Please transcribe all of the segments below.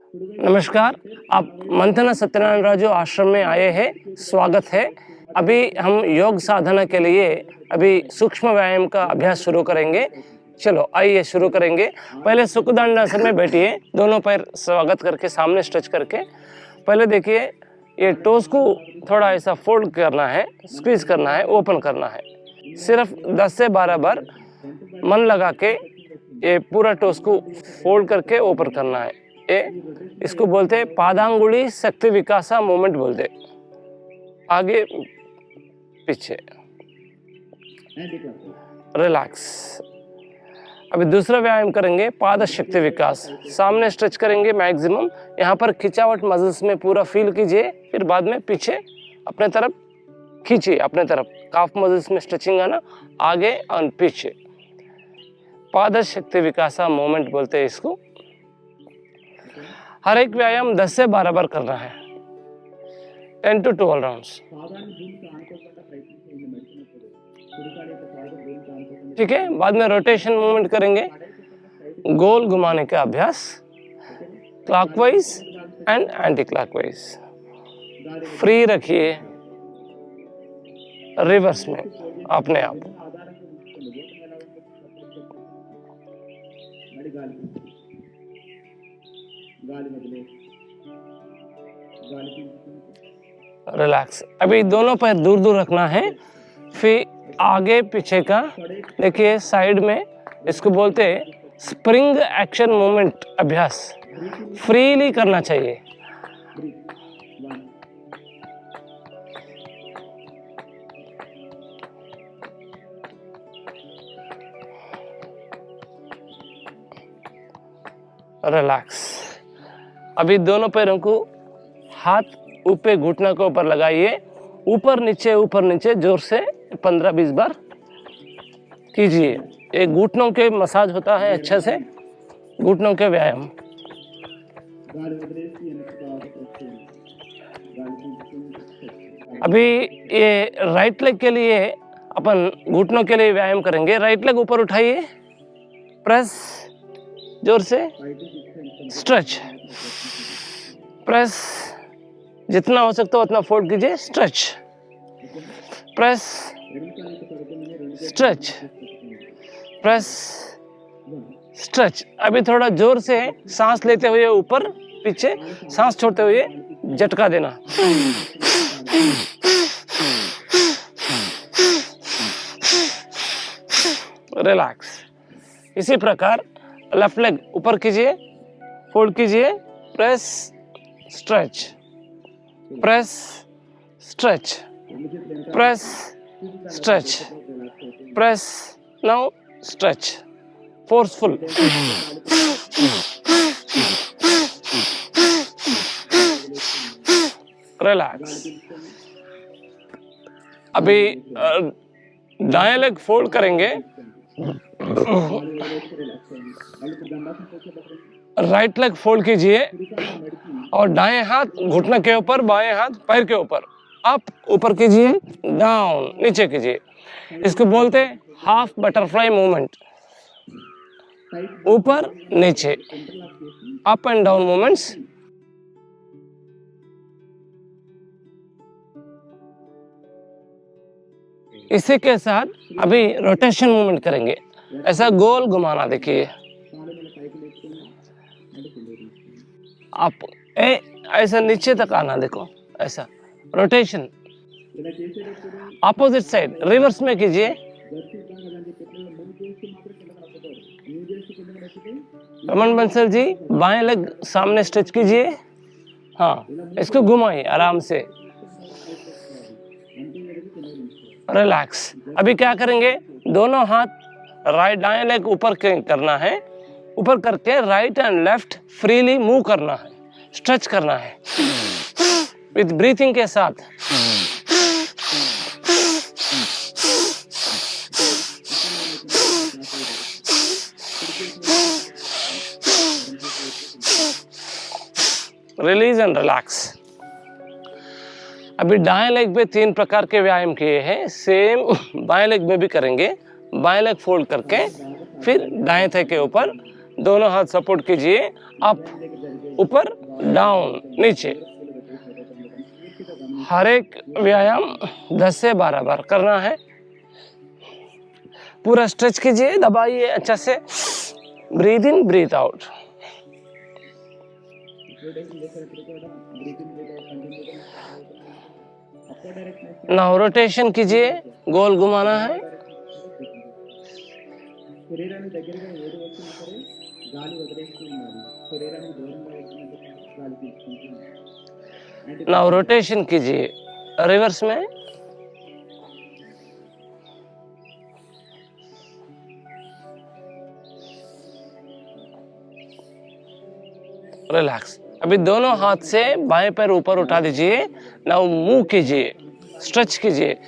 नमस्कार, आप मंथन सत्यनारायण राजू आश्रम में आए हैं, स्वागत है। अभी हम योग साधना के लिए अभी सूक्ष्म व्यायाम का अभ्यास शुरू करेंगे। चलो आइए शुरू करेंगे। पहले सुखदंडासन में बैठिए, दोनों पैर स्वागत करके सामने स्ट्रेच करके। पहले देखिए, ये टोस को थोड़ा ऐसा फोल्ड करना है, स्क्वीज करना है, ओपन करना है। सिर्फ 10 से 12 बार मन लगा के ये पूरा टोस को फोल्ड करके ओपन करना है। इसको बोलते हैं पादांगुली शक्ति विकासा मूवमेंट बोलते, आगे पीछे रिलैक्स। अभी दूसरा व्यायाम करेंगे पाद शक्ति विकास। सामने स्ट्रेच करेंगे मैक्सिमम, यहाँ पर खिंचावट मसल्स में पूरा फील कीजिए, फिर बाद में पीछे अपने तरफ खींचिए, अपने तरफ काफ मसल्स में स्ट्रेचिंग आना, आगे और पीछे। पाद शक्ति विकासा मूवमेंट बोलते हैं इसको। हर एक व्यायाम 10 से 12 बार करना है, 10 to 12 राउंड्स। ठीक है, बाद में रोटेशन मूवमेंट करेंगे, गोल घुमाने का अभ्यास, clockwise and anti clockwise. Free रखिए रिवर्स में अपने आप। रिलैक्स। अभी दोनों पैर दूर दूर रखना है, फिर आगे पीछे का देखिए साइड में, इसको बोलते हैं स्प्रिंग एक्शन मूवमेंट अभ्यास। फ्रीली करना चाहिए। रिलैक्स। अभी दोनों पैरों को हाथ ऊपर घुटना के ऊपर लगाइए, ऊपर नीचे जोर से 15-20 बार कीजिए। ये घुटनों के मसाज होता है अच्छे से, घुटनों के व्यायाम। अभी ये राइट लेग के लिए अपन घुटनों के लिए व्यायाम करेंगे। राइट लेग ऊपर उठाइए, प्रेस जोर से, स्ट्रेच, प्रेस, जितना हो सकता है उतना फोल्ड कीजिए, stretch, press, stretch, press, stretch. अभी थोड़ा जोर से सांस लेते हुए ऊपर पीछे, सांस छोड़ते हुए झटका देना। रिलैक्स। इसी प्रकार लेफ्ट लेग ऊपर कीजिए, फोल्ड कीजिए, press, stretch, press, stretch, press, stretch, press, now stretch, forceful. Relax. अभी दाएं लेग फोल्ड करेंगे, राइट लेग फोल्ड कीजिए और दाएं हाथ घुटने के ऊपर, बाएं हाथ पैर के ऊपर, अप ऊपर कीजिए, डाउन नीचे कीजिए। इसको बोलते हैं हाफ बटरफ्लाई मूवमेंट। ऊपर नीचे, अप एंड डाउन मूवमेंट्स। इसी के साथ अभी रोटेशन मूवमेंट करेंगे, ऐसा गोल घुमाना। देखिए आप ऐसा नीचे तक आना, देखो ऐसा रोटेशन। अपोजिट साइड रिवर्स में कीजिए। रमन बंसल जी, बाएं लेग सामने स्ट्रेच कीजिए, हाँ इसको घुमाइए आराम से। रिलैक्स। अभी क्या करेंगे, दोनों हाथ राइट दाएं लेग ऊपर करना है, ऊपर करके right and left freely move करना है, स्ट्रेच करना है विद ब्रीथिंग के साथ। Release and relax. अभी दाएं लेग पे 3 प्रकार के व्यायाम किए हैं, सेम बाएं लेग में भी करेंगे। बाएं लेग फोल्ड करके फिर दाएं थे के ऊपर दोनों हाथ सपोर्ट कीजिए, अप, ऊपर, डाउन, नीचे। हर एक व्यायाम 10 से 12 बार करना है। पूरा स्ट्रेच कीजिए, दबाइए अच्छा से, breathe in breathe out. Now rotation कीजिए, गोल घुमाना है। नाउ रोटेशन कीजिए रिवर्स में। रिलैक्स। अभी दोनों हाथ से बाएं पैर ऊपर उठा दीजिए। नाउ मूव कीजिए, स्ट्रेच कीजिए।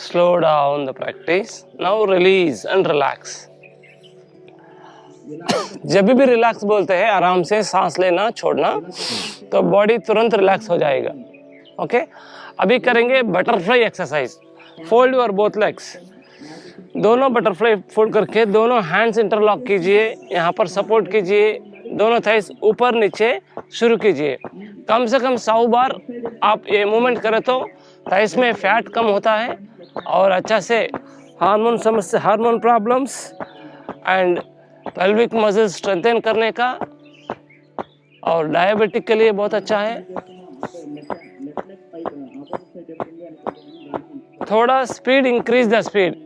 Slow down the practice. Now release and relax. जब भी रिलैक्स बोलते हैं आराम से सांस लेना छोड़ना, तो बॉडी तुरंत रिलैक्स हो जाएगा। ओके, अभी करेंगे butterfly exercise. Fold your both legs. दोनों बटरफ्लाई फोल्ड करके दोनों हैंड्स इंटरलॉक कीजिए, यहाँ पर सपोर्ट कीजिए, दोनों थाइस ऊपर नीचे शुरू कीजिए। कम से कम 100 बार आप ये मूवमेंट करें तो थाइस में फैट कम होता है और अच्छा से हार्मोन समस्या, hormone problems and pelvic muscles strengthen करने का, और डायबिटिक के लिए बहुत अच्छा है। थोड़ा speed increase the speed.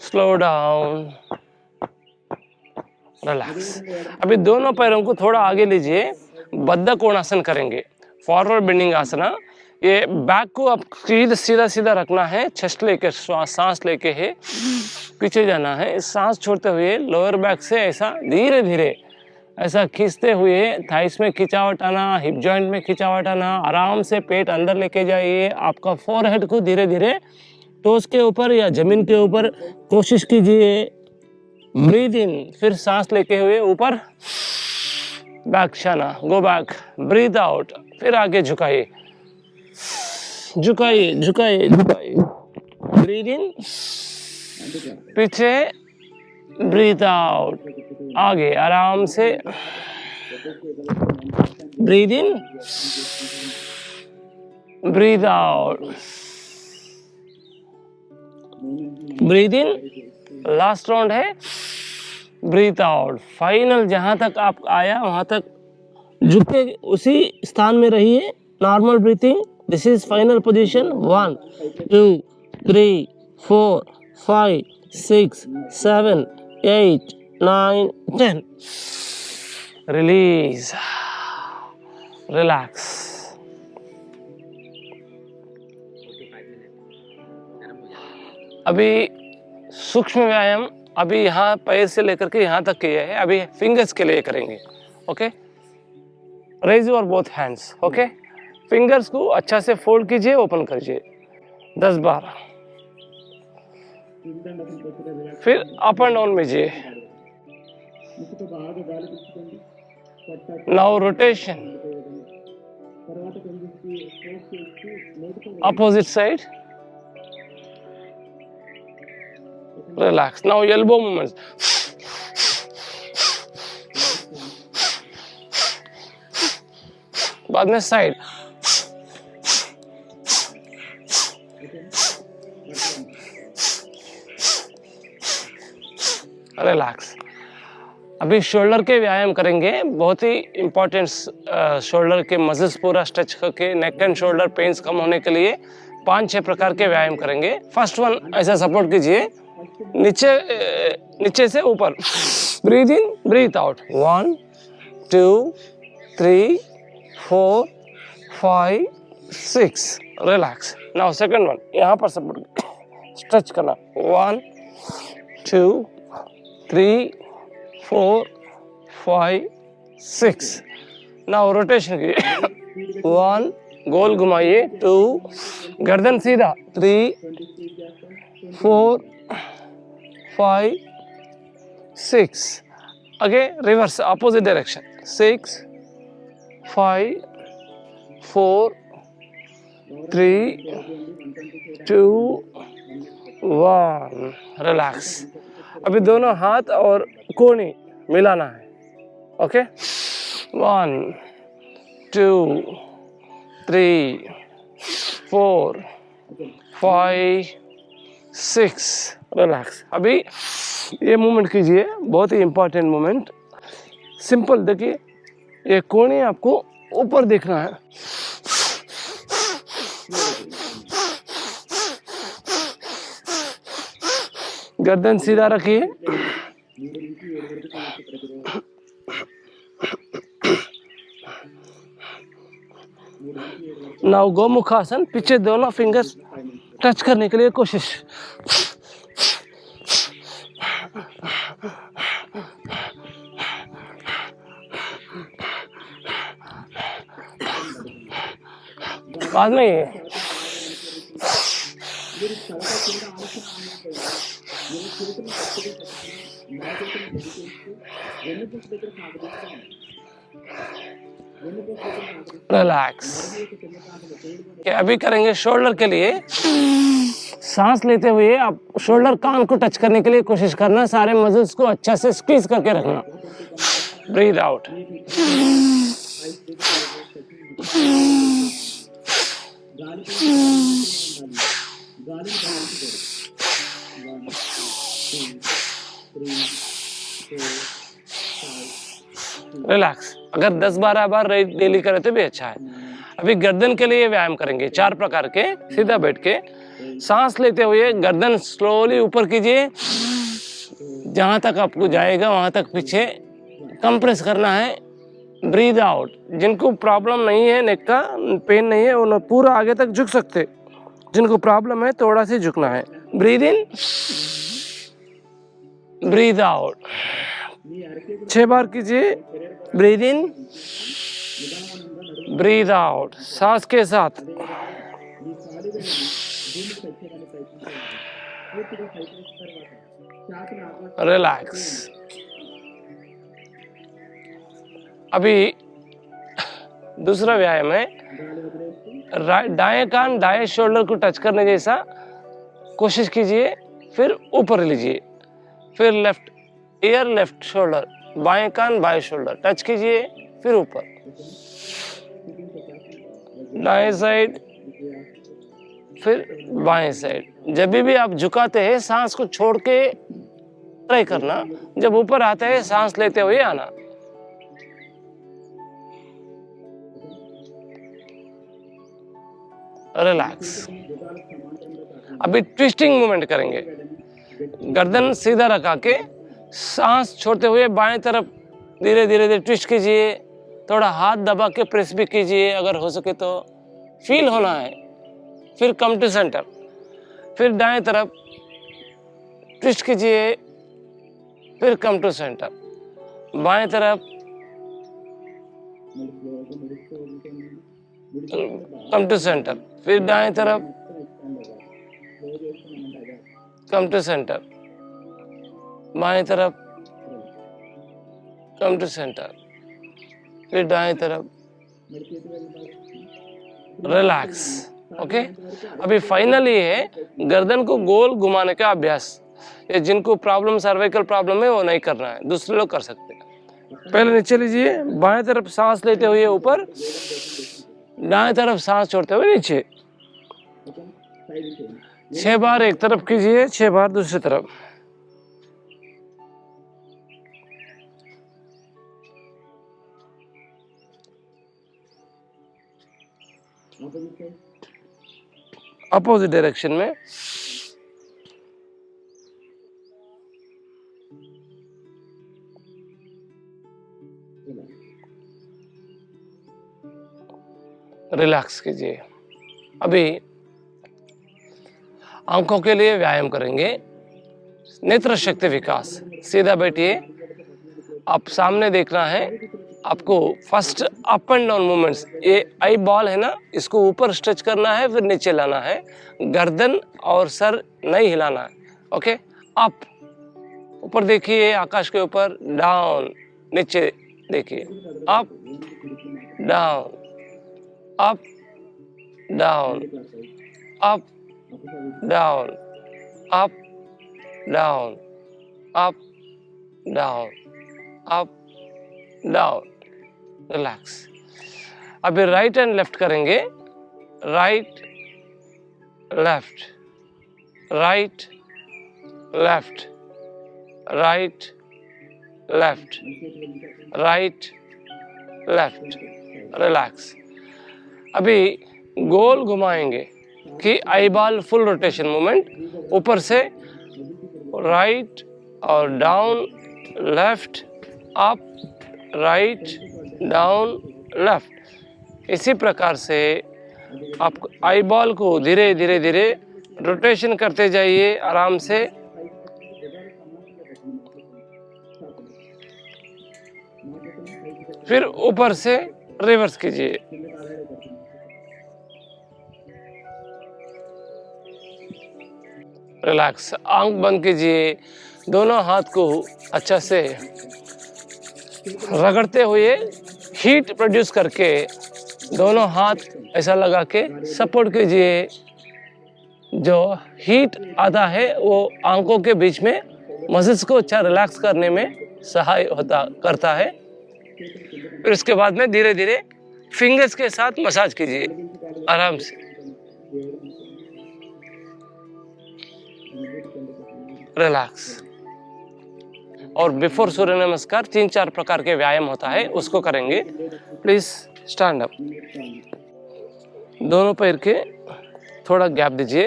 Slow down, relax. अभी दोनों पैरों को थोड़ा आगे लीजिए, बद्ध कोणासन करेंगे, फॉरवर्ड बेंडिंग आसना। ये बैक को आप सीधा सीधा रखना है, चेस्ट लेके सांस लेके है पीछे जाना है, सांस छोड़ते हुए लोअर बैक से ऐसा धीरे धीरे ऐसा खींचते हुए थाइस में खिंचावट आना, हिप जॉइंट में खिंचावट आना। आराम से पेट अंदर लेके जाइए, आपका फोरहेड को धीरे धीरे टोस के ऊपर या जमीन के ऊपर कोशिश कीजिए। ब्रीथ इन, फिर सांस लेके हुए ऊपर, बैक शाना, गो बैक, ब्रीथ आउट, फिर आगे झुकाइए झुकाइए झुकाइए झुकाइए। ब्रीथ इन, पीछे, ब्रीथ आउट, आगे आराम से। Breathe in, breathe out, breathe in. Last round है, ब्रीथ आउट। फाइनल जहां तक आप आया वहां तक झुक के उसी स्थान में रहिए, normal breathing. This is final position. 1 2 3 4 5 6 7 8 9 10। Release, relax. अभी सूक्ष्म व्यायाम अभी यहाँ पैर से लेकर के यहाँ तक किया है, अभी फिंगर्स के लिए करेंगे। Okay, raise your both hands. Okay, fingers को अच्छा से फोल्ड कीजिए, ओपन कीजिए 10 बार। फिर अप एंड डाउन में जाइए। Now rotation, opposite side, relax. Now elbow movements, बाद में साइड, रिलैक्स। अभी शोल्डर के व्यायाम करेंगे, बहुत ही इंपॉर्टेंट। शोल्डर के मसल्स पूरा स्ट्रेच करके नेक एंड शोल्डर पेन्स कम होने के लिए 5-6 प्रकार के व्यायाम करेंगे। फर्स्ट वन, ऐसा सपोर्ट कीजिए, नीचे से ऊपर, breathe in breathe out, 1 2 3 4 5 6, relax. Now second one, यहाँ पर सपोर्ट स्ट्रेच करना, 1 2 3 4 5 6। नाउ रोटेशन की 1 गोल घुमाइए, 2 गर्दन सीधा, 3 4 5 6। Again reverse opposite direction, 6 5 4 3 2 1। Relax. अभी दोनों हाथ और कोहनी मिलाना है। ओके, 1 2 3 4 5 6। रिलैक्स। अभी ये मूवमेंट कीजिए, बहुत ही इंपॉर्टेंट मूवमेंट। सिंपल, देखिए ये कोहनी आपको ऊपर देखना है। गर्दन सीधा रखिए। नाउ गोमुखासन, पीछे दोनों फिंगर्स टच करने के लिए कोशिश। बाद में रिलैक्स। अभी करेंगे शोल्डर के लिए। सांस लेते हुए आप शोल्डर कान को टच करने के लिए कोशिश करना, सारे मसल्स को अच्छा से स्क्वीज करके रखना। Breathe out. रिलैक्स। अगर 10-12 बार डेली करे तो भी अच्छा है। अभी गर्दन के लिए व्यायाम करेंगे 4 प्रकार के। सीधा बैठ के सांस लेते हुए गर्दन स्लोली ऊपर कीजिए, जहां तक आपको जाएगा वहां तक पीछे कंप्रेस करना है। Breathe out. जिनको प्रॉब्लम नहीं है, नेक का पेन नहीं है, वो पूरा आगे तक झुक सकते। जिनको प्रॉब्लम है थोड़ा सा झुकना है। Breathe in, breathe out. 6 बार कीजिए। ब्रीथ इन, ब्रीथ आउट, सांस के साथ। रिलैक्स। अभी दूसरा व्यायाम है, दाएं कान दाएं शोल्डर को टच करने जैसा कोशिश कीजिए, फिर ऊपर लीजिए, फिर लेफ्ट ईयर लेफ्ट शोल्डर, बाएं कान बाएं शोल्डर टच कीजिए, फिर ऊपर। दाएं साइड, फिर बाएं साइड। जब भी आप झुकाते हैं सांस को छोड़ के ट्राई करना, जब ऊपर आते हैं सांस लेते हुए आना। रिलैक्स। अभी ट्विस्टिंग मूवमेंट करेंगे। गर्दन सीधा रखा के सांस छोड़ते हुए बाएं तरफ धीरे धीरे ट्विस्ट कीजिए। थोड़ा हाथ दबा के प्रेस भी कीजिए अगर हो सके तो, फील होना है। फिर कम टू सेंटर, फिर दाएं तरफ ट्विस्ट कीजिए, फिर कम टू सेंटर, बाएं तरफ कम टू सेंटर, फिर दाएं तरफ कम टू सेंटर, बाएं तरफ कम टू सेंटर, फिर दाएं तरफ। रिलैक्स। ओके। अभी फाइनली है गर्दन को गोल घुमाने का अभ्यास। ये जिनको प्रॉब्लम सर्वाइकल प्रॉब्लम है वो नहीं करना है, दूसरे लोग कर सकते हैं। पहले नीचे लीजिए, बाएं तरफ सांस लेते हुए ऊपर, दाएं तरफ सांस छोड़ते हुए नीचे। 6 बार एक तरफ कीजिए, 6 बार दूसरी तरफ। अपोजिट डायरेक्शन में। रिलैक्स कीजिए। अभी आंखों के लिए व्यायाम करेंगे। नेत्र शक्ति विकास। सीधा बैठिए, आप सामने देखना है आपको। First up and down movements, ये आई बॉल है ना, इसको ऊपर स्ट्रेच करना है, फिर नीचे लाना है। गर्दन और सर नहीं हिलाना है। ओके, अप, ऊपर देखिए आकाश के ऊपर, डाउन नीचे देखिए, up down, up down, up down, up down, up down, up down. Relax. अभी राइट एंड लेफ्ट करेंगे, right left, right left, right left, right left. Relax. अभी गोल घुमाएंगे कि eye ball full rotation movement, ऊपर से right और down, left, up, right, down, left. इसी प्रकार से आप आई बॉल को धीरे धीरे धीरे रोटेशन करते जाइए आराम से। फिर ऊपर से रिवर्स कीजिए। रिलैक्स। आंख बंद कीजिए, दोनों हाथ को अच्छा से रगड़ते हुए हीट प्रोड्यूस करके दोनों हाथ ऐसा लगा के सपोर्ट कीजिए। जो हीट आता है वो आंखों के बीच में मसल्स को अच्छा रिलैक्स करने में सहाय करता है। फिर उसके बाद में धीरे धीरे फिंगर्स के साथ मसाज कीजिए आराम से। रिलैक्स। और बिफोर सूर्य नमस्कार 3-4 प्रकार के व्यायाम होता है, उसको करेंगे। Please stand up. दोनों पैर के थोड़ा गैप दीजिए,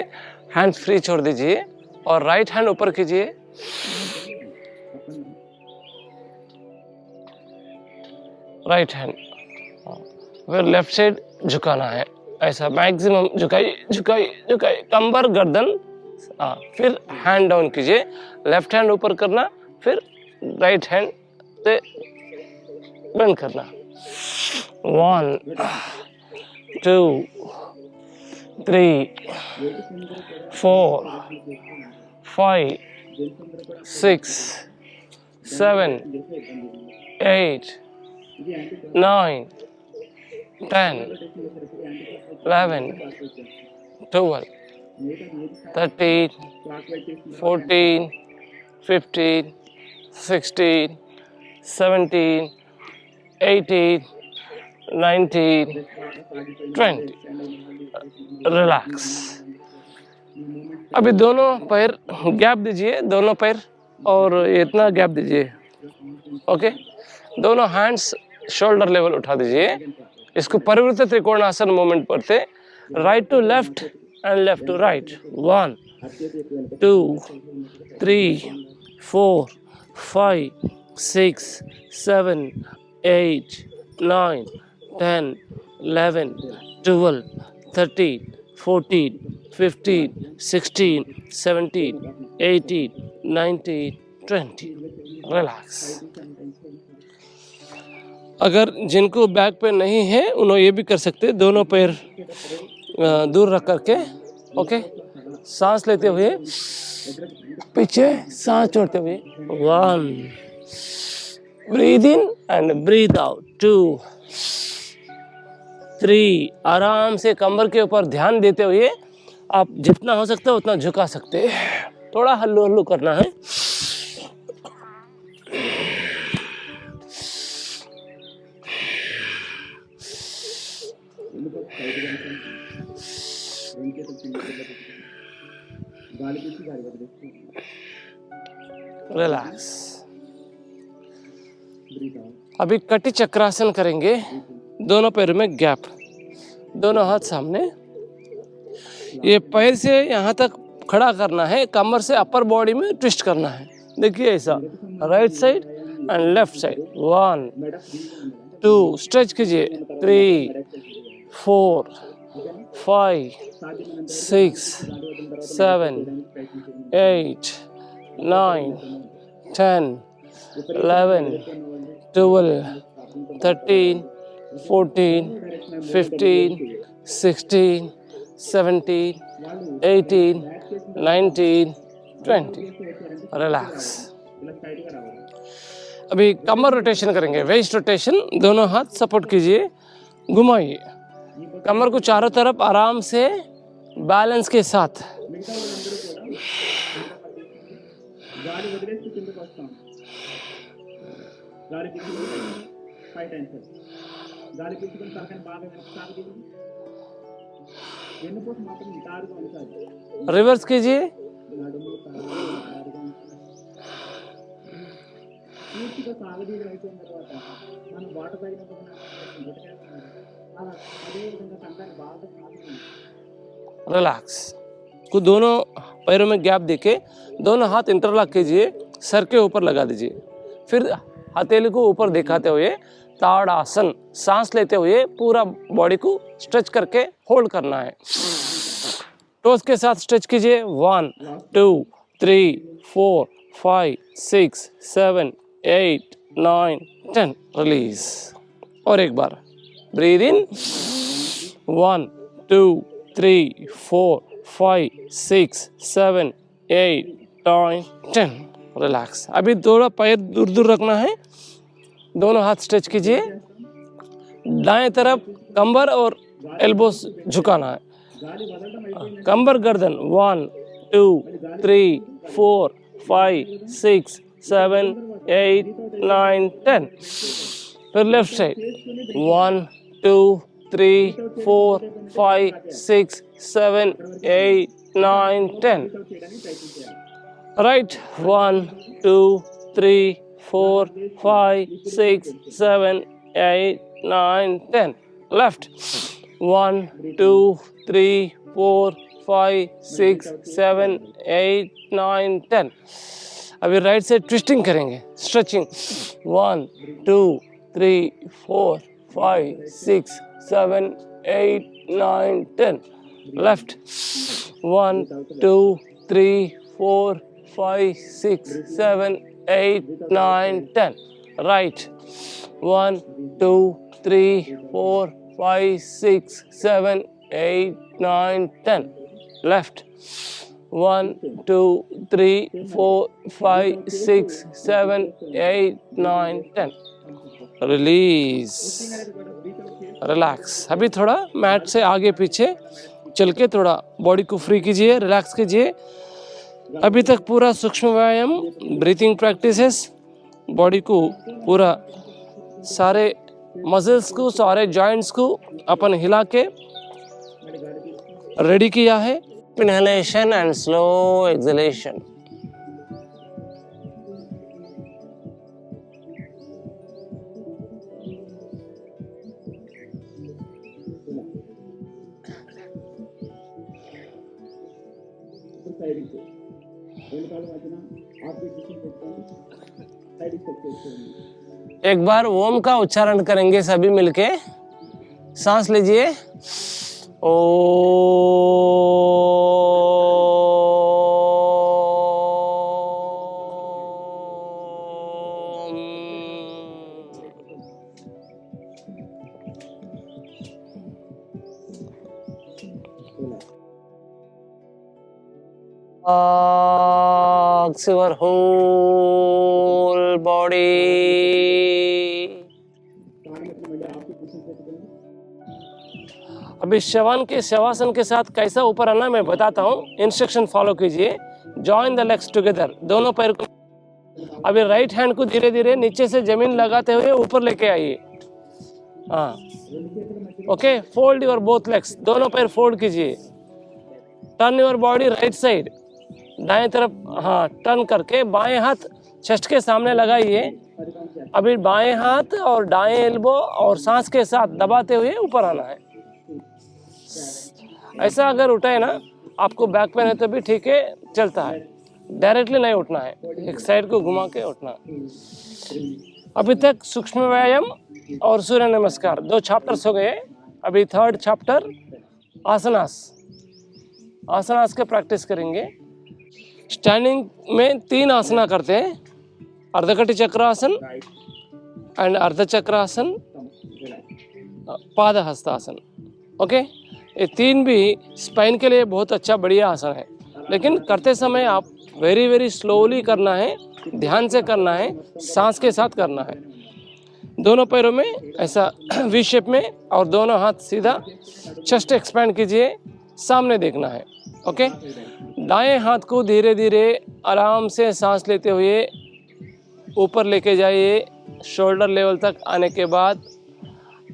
हैंड्स फ्री छोड़ दीजिए और राइट हैंड ऊपर कीजिए। राइट हैंड, फिर लेफ्ट साइड झुकाना है, ऐसा मैक्सिमम झुकाइए झुकाइए झुकाइए, कंबर गर्दन। फिर हैंड डाउन कीजिए, लेफ्ट हैंड ऊपर करना, फिर राइट हैंड से बंद करना। 1 2 3 4 5 6 7 8 9 10 11 12 13 14 15 16 17 18 19 20। रिलैक्स। अभी दोनों पैर गैप दीजिए, दोनों पैर और इतना गैप दीजिए। ओके, दोनों हैंड्स शोल्डर लेवल उठा दीजिए। इसको परिवृत्त त्रिकोणासन मूवमेंट पढ़ते, right to left and left to right. 1 2 3 4 5 6 7 8 9 10 11 12 13 14 15 16 17 18 19 20। Relax. अगर जिनको बैक पेन नहीं है उन्होंने ये भी कर सकते, दोनों पैर दूर रख करके। ओके, सांस लेते हुए पीछे, सांस छोड़ते हुए। 1 breathe in and breathe out. 2 3 आराम से कमर के ऊपर ध्यान देते हुए आप जितना हो सकता है उतना झुका सकते हैं। थोड़ा हल्लू हल्लू करना है। रिलैक्स। अभी कटी चक्रासन करेंगे, दोनों पैर में गैप, दोनों हाथ सामने। ये पैर से यहाँ तक खड़ा करना है, कमर से अपर बॉडी में ट्विस्ट करना है। देखिए ऐसा, right side and left side. 1 2 stretch कीजिए। 3 4 5 6 7 8 9, 10, 11, 12, 13, 14, 15, 16, 17, 18, 19, 20. रिलैक्स। अभी कमर रोटेशन करेंगे, वेस्ट रोटेशन। दोनों हाथ सपोर्ट कीजिए, घुमाइए कमर को चारों तरफ आराम से, बैलेंस के साथ। रिवर्स कीजिए। रिलैक्स। को दोनों पैरों में गैप देके दोनों हाथ इंटरलॉक कीजिए, सर के ऊपर लगा दीजिए। फिर हथेली को ऊपर दिखाते हुए ताड़ासन, सांस लेते हुए पूरा बॉडी को स्ट्रेच करके होल्ड करना है। टोस के साथ स्ट्रेच कीजिए। 1, 2, 3, 4, 5, 6, 7, 8, 9, 10। रिलीज। और एक बार ब्रीद इन। 1, 2, 3, 4, 5, 6, 7, 8, 9, 10। रिलैक्स। अभी थोड़ा पैर दूर दूर रखना है, दोनों हाथ स्ट्रेच कीजिए। दाएं तरफ कंबर और एल्बोस झुकाना है। कंबर गर्दन। 1, 2, 3, 4, 5, 6, 7, 8, 9, 10। फिर लेफ्ट साइड। 1, 2, 3, 4, 5, 6, 7, 8, 9, 10. Right. 1, 2, 3, 4, 5, 6, 7, 8, 9, 10. Left. 1, 2, 3, 4, 5, 6, 7, 8, 9, 10. अभी राइट से ट्विस्टिंग करेंगे, stretching. 1, 2, 3, 4, 5, 6, 7, 8, 9, 10. Left. 1, 2, 3, 4, 5, 6, 7, 8, 9, 10. Right. 1, 2, 3, 4, 5, 6, 7, 8, 9, 10. Left. 1, 2, 3, 4, 5, 6, 7, 8, 9, 10. Release. Relax. अभी थोड़ा मैट से आगे पीछे चल के थोड़ा बॉडी को फ्री कीजिए, रिलैक्स कीजिए। अभी तक पूरा सूक्ष्म व्यायाम, ब्रीथिंग प्रैक्टिसेस, बॉडी को पूरा सारे मसल्स को, सारे जॉइंट्स को अपन हिला के रेडी किया है। Inhalation and slow exhalation. एक बार ओम का उच्चारण करेंगे सभी मिलके। सांस लीजिए। ओ your whole body. अभी शवासन के साथ कैसा ऊपर आना मैं बताता हूँ, इंस्ट्रक्शन फॉलो कीजिए। जॉइन द लेग्स टुगेदर, दोनों पैर को। अभी राइट हैंड को धीरे धीरे नीचे से जमीन लगाते हुए ऊपर लेके आइए। हाँ, okay. Fold your both legs, दोनों पैर फोल्ड कीजिए। Turn your body right side, दाएं तरफ। हाँ, टर्न करके बाएं हाथ चेस्ट के सामने लगाइए। अभी बाएं हाथ और दाएं एल्बो और सांस के साथ दबाते हुए ऊपर आना है। ऐसा अगर उठाए ना, आपको बैक पेन है तो भी ठीक है, चलता है। डायरेक्टली नहीं उठना है, एक साइड को घुमा के उठना। अभी तक सूक्ष्म व्यायाम और सूर्य नमस्कार 2 चैप्टर्स हो गए। अभी 3rd चैप्टर आसनास के प्रैक्टिस करेंगे। स्टैंडिंग में 3 आसना करते हैं, अर्धकटी चक्रासन एंड अर्ध चक्रासन, पाद हस्तासन। ओके, ये 3 भी स्पाइन के लिए बहुत अच्छा बढ़िया आसन है, लेकिन करते समय आप वेरी वेरी स्लोली करना है, ध्यान से करना है, सांस के साथ करना है। दोनों पैरों में ऐसा वी शेप में और दोनों हाथ सीधा, चेस्ट एक्सपैंड कीजिए, सामने देखना है। ओके, दाएं हाथ को धीरे धीरे आराम से सांस लेते हुए ऊपर लेके जाइए, शोल्डर लेवल तक आने के बाद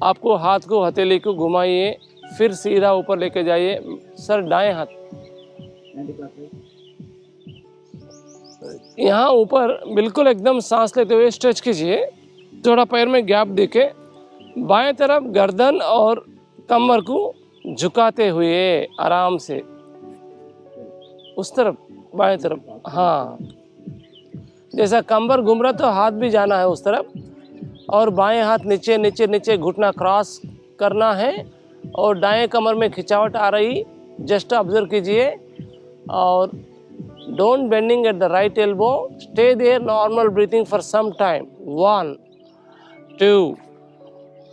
आपको हाथ को, हथेली को घुमाइए, फिर सीधा ऊपर लेके जाइए। सर दाएं हाथ यहाँ ऊपर बिल्कुल एकदम सांस लेते हुए स्ट्रेच कीजिए, थोड़ा पैर में गैप देके बाएं तरफ गर्दन और कमर को झुकाते हुए आराम से उस तरफ, बाएं तरफ, हाँ, जैसा कमर घूम रहा तो हाथ भी जाना है उस तरफ, और बाएं हाथ नीचे नीचे नीचे घुटना क्रॉस करना है, और दाएं कमर में खिंचावट आ रही, जस्ट ऑब्जर्व कीजिए, और don't bending at the right elbow, stay there, normal breathing for some time, 1 2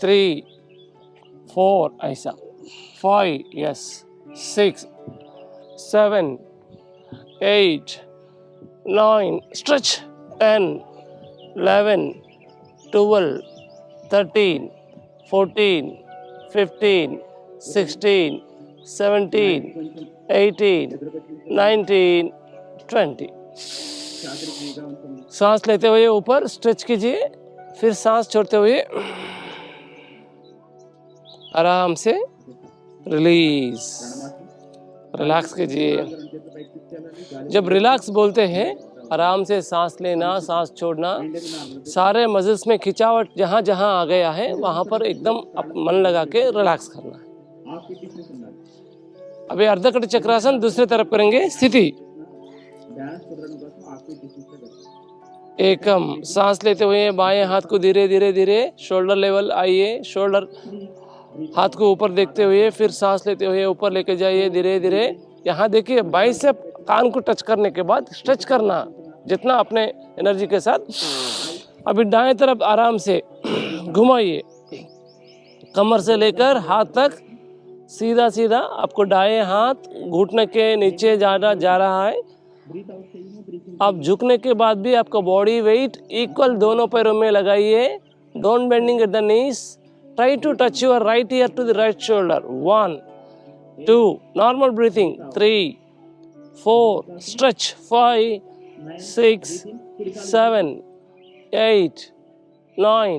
3 4 ऐसा, 5 यस, 6 7 8 9 स्ट्रेच, 10 11 12 13 14 15 16 17 18 19 20। सांस लेते हुए ऊपर स्ट्रेच कीजिए, फिर सांस छोड़ते हुए आराम से रिलीज, रिलैक्स कीजिए। जब रिलैक्स बोलते हैं, आराम से सांस लेना, सांस छोड़ना, सारे मसल्स में खिंचावट जहाँ जहाँ आ गया है वहाँ पर एकदम मन लगा के रिलैक्स करना है। अभी अर्धकटी चक्रासन दूसरी तरफ करेंगे। स्थिति एकम, सांस लेते हुए बाएं हाथ को धीरे धीरे धीरे शोल्डर लेवल आइए, शोल्डर हाथ को ऊपर देखते हुए फिर सांस लेते हुए ऊपर लेके जाइए धीरे धीरे। यहाँ देखिए बाइसेप कान को टच करने के बाद स्ट्रेच करना जितना अपने एनर्जी के साथ। अभी दाएं तरफ आराम से घुमाइए, कमर से लेकर हाथ तक सीधा सीधा। आपको दाएं हाथ घुटने के नीचे जा रहा है। आप झुकने के बाद भी आपका बॉडी वेट इक्वल दोनों पैरों में लगाइए। Don't bending at the knees, try to touch your right ear to the right shoulder. 1 2 normal breathing, 3 4 stretch, 5 6 7 8 9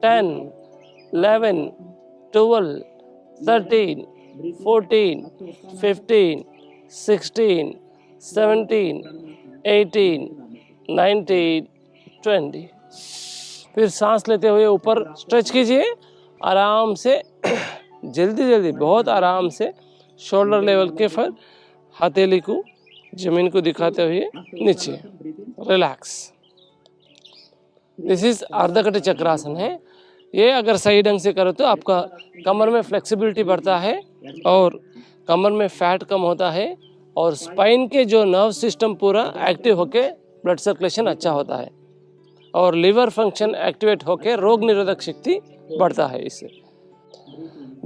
10 11 12 13 14 15 16 17 18 19 20। फिर सांस लेते हुए ऊपर स्ट्रेच कीजिए आराम से, जल्दी जल्दी, बहुत आराम से। शोल्डर लेवल के फिर हथेली को जमीन को दिखाते हुए नीचे रिलैक्स। दिस इज अर्धकटी चक्रासन है। ये अगर सही ढंग से करो तो आपका कमर में फ्लेक्सिबिलिटी बढ़ता है और कमर में फैट कम होता है और स्पाइन के जो नर्व सिस्टम पूरा एक्टिव होके ब्लड सर्कुलेशन अच्छा होता है और लिवर फंक्शन एक्टिवेट होके रोग निरोधक शक्ति बढ़ता है इससे।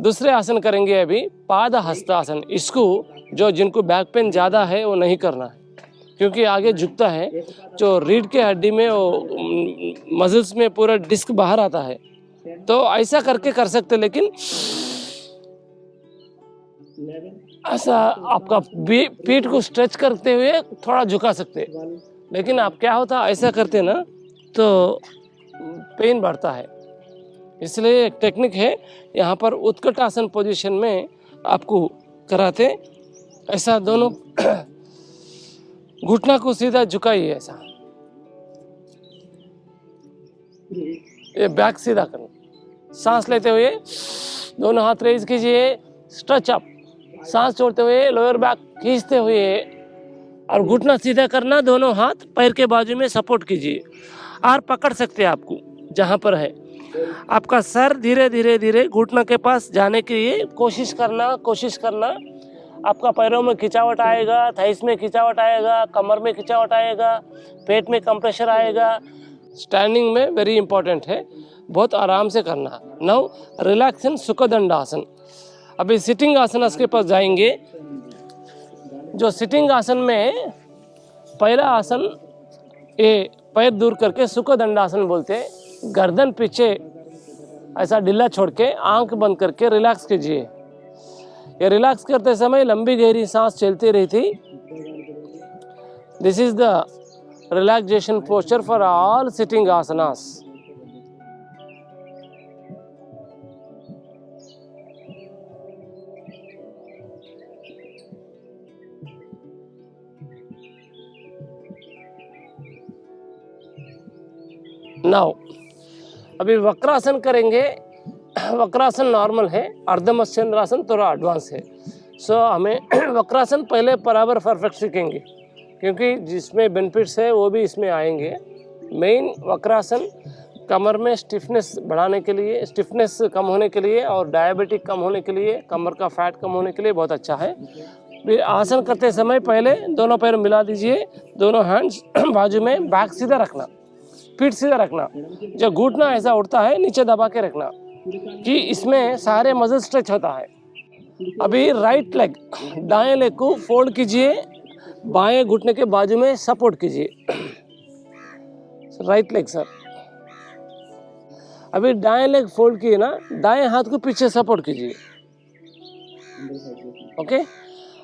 दूसरे आसन करेंगे अभी पाद हस्तासन। इसको जो जिनको बैक पेन ज़्यादा है वो नहीं करना है क्योंकि आगे झुकता है, जो रीढ़ के हड्डी में वो मसल्स में पूरा डिस्क बाहर आता है, तो ऐसा करके कर सकते, लेकिन ऐसा आपका पीठ को स्ट्रेच करते हुए थोड़ा झुका सकते। लेकिन आप क्या होता ऐसा करते ना तो पेन बढ़ता है। इसलिए एक टेक्निक है, यहाँ पर उत्कट आसन पोजीशन में आपको कराते। ऐसा दोनों घुटना को सीधा झुकाइए, ऐसा ये बैक सीधा करना। सांस लेते हुए दोनों हाथ रेज कीजिए, स्ट्रेच अप। सांस छोड़ते हुए लोअर बैक खींचते हुए और घुटना सीधा करना। दोनों हाथ पैर के बाजू में सपोर्ट कीजिए और पकड़ सकते हैं आपको जहाँ पर है। आपका सर धीरे धीरे धीरे घुटना के पास जाने के लिए कोशिश करना आपका पैरों में खिंचावट आएगा, थाइस में खिंचावट आएगा, कमर में खिंचावट आएगा, पेट में कंप्रेशर आएगा। स्टैंडिंग में वेरी इंपॉर्टेंट है, बहुत आराम से करना। Now relax in sukhdandasan. अभी सिटिंग आसनस के पास जाएंगे। जो सिटिंग आसन में पहला आसन, ये पैर दूर करके सुखदंडासन बोलते हैं। गर्दन पीछे ऐसा ढीला छोड़ के आंख बंद करके रिलैक्स कीजिए। ये रिलैक्स करते समय लंबी गहरी सांस चलती रही थी। This is the relaxation posture for all sitting asanas. Now अभी वक्रासन करेंगे। वक्रासन नॉर्मल है, अर्धमत्स्येंद्रासन थोड़ा एडवांस है। सो हमें वक्रासन पहले बराबर परफेक्ट सीखेंगे, क्योंकि जिसमें बेनिफिट्स है वो भी इसमें आएंगे। मेन वक्रासन कमर में स्टिफनेस बढ़ाने के लिए, स्टिफनेस कम होने के लिए और डायबिटिक कम होने के लिए, कमर का फैट कम होने के लिए बहुत अच्छा है। फिर आसन करते समय पहले दोनों पैर मिला दीजिए, दोनों हैंड्स बाजू में, बैक सीधा रखना, पीठ सीधा रखना। जब घुटना ऐसा उठता है नीचे दबा के रखना कि इसमें सारे मसल स्ट्रेच होता है। अभी राइट लेग, दाएं लेग को फोल्ड कीजिए, बाएं घुटने के बाजू में सपोर्ट कीजिए। Right leg sir. अभी दाएं लेग फोल्ड किए ना, दाएं हाथ को पीछे सपोर्ट कीजिए। ओके।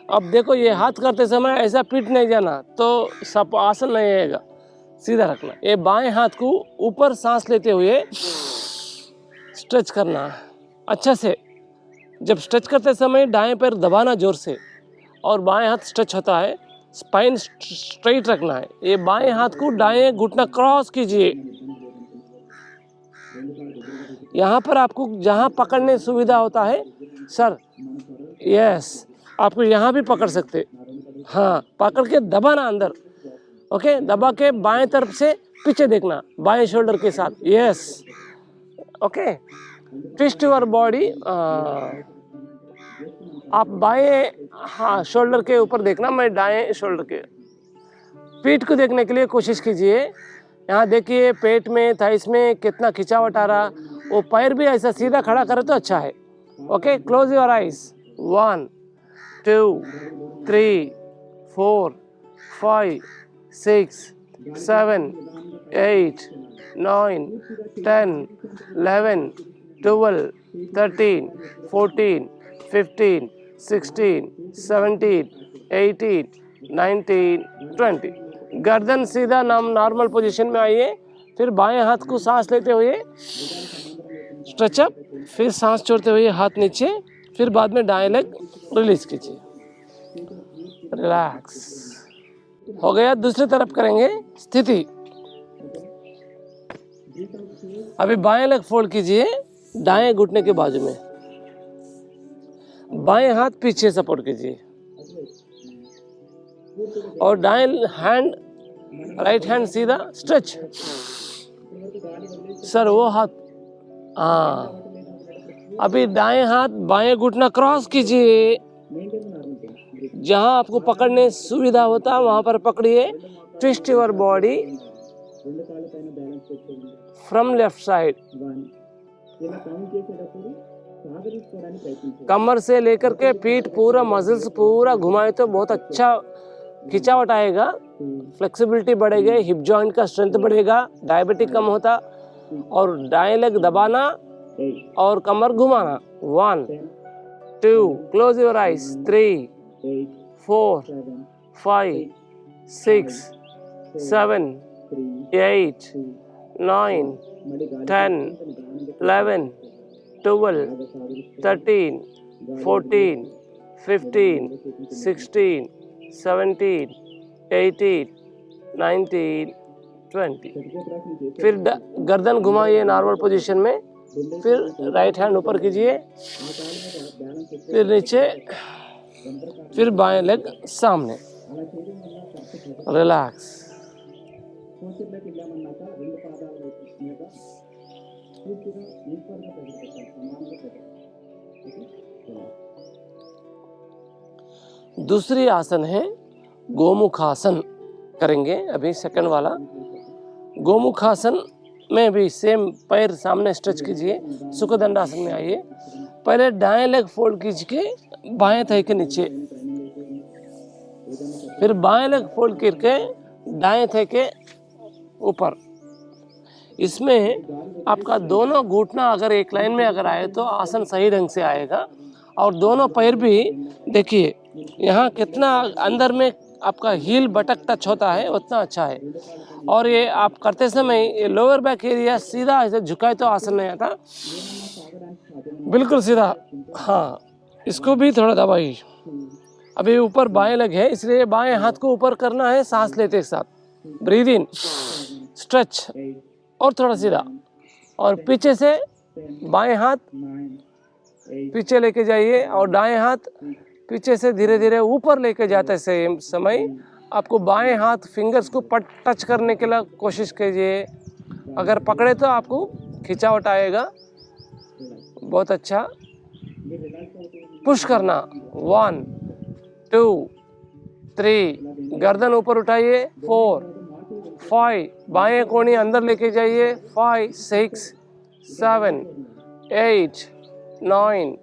अब देखो ये हाथ करते समय ऐसा पीठ नहीं जाना तो सब आसन नहीं आएगा, सीधा रखना। ये बाएं हाथ को ऊपर सांस लेते हुए स्ट्रेच करना अच्छा से। जब स्ट्रेच करते समय दाएं पैर दबाना जोर से, और बाएं हाथ स्ट्रेच होता है, स्पाइन स्ट्रेट रखना है। ये बाएं हाथ को दाएं घुटना क्रॉस कीजिए। यहाँ पर आपको जहाँ पकड़ने सुविधा होता है सर, यस, आपको यहाँ भी पकड़ सकते। हाँ, पकड़ के दबाना अंदर। ओके, दबा के बाएं तरफ से पीछे देखना, बाएं शोल्डर के साथ। Yes, okay. Twist your body. आप बाएं, हाँ, शोल्डर के ऊपर देखना, मैं दाएं शोल्डर के। पीठ को देखने के लिए कोशिश कीजिए। यहाँ देखिए पेट में, थाइस में कितना खिंचावट आ रहा। वो पैर भी ऐसा सीधा खड़ा करे तो अच्छा है। Okay, close your eyes. 1 2 3 4 5 6 7 8 9 10 11 12 13 14 15 16 17 18 19 20। गर्दन सीधा नॉर्मल पोजीशन में आइए। फिर बाएं हाथ को सांस लेते हुए स्ट्रेचअप, फिर सांस छोड़ते हुए हाथ नीचे, फिर बाद में दाएं लेग रिलीज कीजिए। रिलैक्स हो गया। दूसरी तरफ करेंगे स्थिति। अभी बाएं लेग फोल्ड कीजिए, दाएं घुटने के बाजू में, बाएं हाथ पीछे सपोर्ट कीजिए, और दाएं हैंड, राइट हैंड सीधा स्ट्रेच। सर वो हाथ, हाँ। अभी दाएं हाथ बाएं घुटना क्रॉस कीजिए, जहां आपको पकड़ने सुविधा होता वहां पर पकड़िए। Twist your body from left side. कमर से लेकर के पीठ पूरा, मसल्स पूरा घुमाए तो बहुत अच्छा खिंचावट आएगा, फ्लेक्सिबिलिटी बढ़ेगी, हिप जॉइंट का स्ट्रेंथ बढ़ेगा, डायबिटिक कम होता। और दाएं लेग दबाना और कमर घुमाना। 1 2, क्लोज योर आइज। 3 4 5 6 7 8 9 10 11 12 13 14 15 16 17 18 19 20। फिर गर्दन घुमाइए नॉर्मल पोजीशन में, फिर राइट हैंड ऊपर कीजिए, फिर नीचे, फिर बाएं लेग सामने। रिलैक्स। दूसरी आसन है गोमुखासन करेंगे अभी, सेकंड वाला। गोमुखासन में भी सेम पैर सामने स्ट्रेच कीजिए, सुखदंडासन में आइए। पहले दाएं लेग फोल्ड कीजिए बाएं थाई के नीचे, फिर बाएं लेग फोल्ड करके दाएं थाई के ऊपर। इसमें आपका दोनों घुटना अगर एक लाइन में अगर आए तो आसन सही ढंग से आएगा। और दोनों पैर भी देखिए यहाँ कितना अंदर में आपका हील बटक टच होता है, उतना अच्छा है। और ये आप करते समय ये लोअर बैक एरिया सीधा ऐसे झुकाए तो आसन नहीं आता, बिल्कुल सीधा। हाँ, इसको भी थोड़ा दबाइए। अभी ऊपर बाएं लेग है, इसलिए बाएं हाथ को ऊपर करना है सांस लेते साथ। ब्रीद इन, स्ट्रेच, और थोड़ा सीधा। और पीछे से बाएं हाथ पीछे लेके जाइए और दाएं हाथ पीछे से धीरे धीरे ऊपर लेके जाते समय आपको बाएं हाथ फिंगर्स को टच करने के लिए कोशिश कीजिए। अगर पकड़े तो आपको खिंचावट आएगा। बहुत अच्छा। पुश करना, 1 2 3, गर्दन ऊपर उठाइए, 4 5, बाएं कोहनी अंदर लेके जाइए, 5 6 7 8 9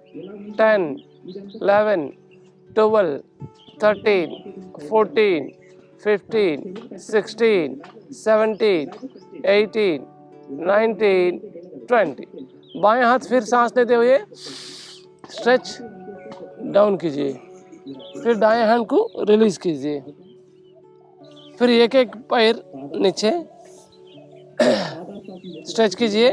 10 11 12 13 14 15 16 17 18 19 20। बाएं हाथ फिर सांस लेते हुए स्ट्रेच डाउन कीजिए, फिर दाएं हैंड को रिलीज कीजिए। फिर एक एक पैर नीचे स्ट्रेच कीजिए,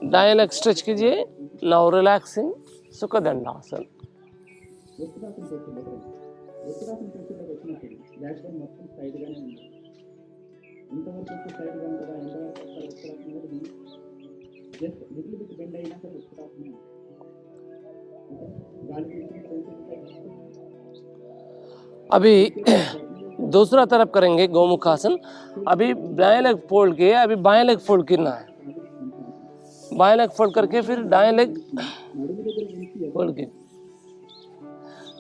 दाएं लेग स्ट्रेच कीजिए। Now relaxing sukhdandasan. अभी दूसरा तरफ करेंगे गोमुखासन। अभी दाएं लेग फोल्ड किए, अभी बाएं लेग फोल्ड करना है। बाएं लेग फोल्ड करके फिर दाएं लेग फोल्ड की,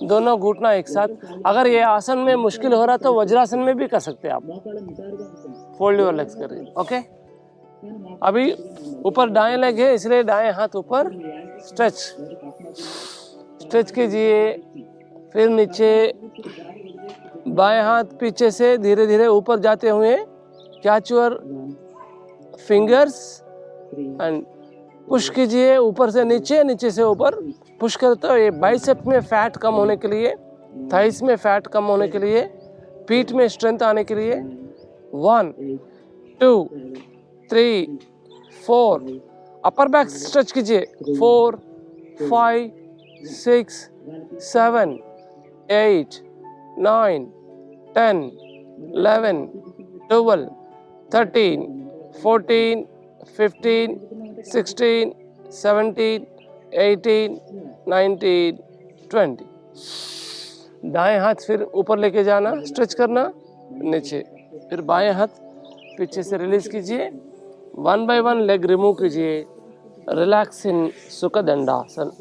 दोनों घुटना एक साथ। अगर ये आसन में मुश्किल हो रहा तो वज्रासन में भी कर सकते हैं आप। फोल्ड योर लेग्स करिए, ओके। अभी ऊपर दाएं लेग है, इसलिए दाएं हाथ ऊपर स्ट्रेच कीजिए। फिर नीचे बाएं हाथ पीछे से धीरे धीरे ऊपर जाते हुए catch your fingers and push कीजिए। ऊपर से नीचे, नीचे से ऊपर पुश करते हो। ये बाइसेप में फैट कम होने के लिए, थाइस में फैट कम होने के लिए, पीठ में स्ट्रेंथ आने के लिए। 1 2 3 4, अपर बैक स्ट्रेच कीजिए। 4 5 6 7 8 9 10 11 12 13 14 15 16 17 18 19 20। दाएं हाथ फिर ऊपर लेके जाना, स्ट्रेच करना नीचे, फिर बाएं हाथ पीछे से रिलीज कीजिए। 1 बाय 1 लेग रिमूव कीजिए। Relax in sukhdandasan.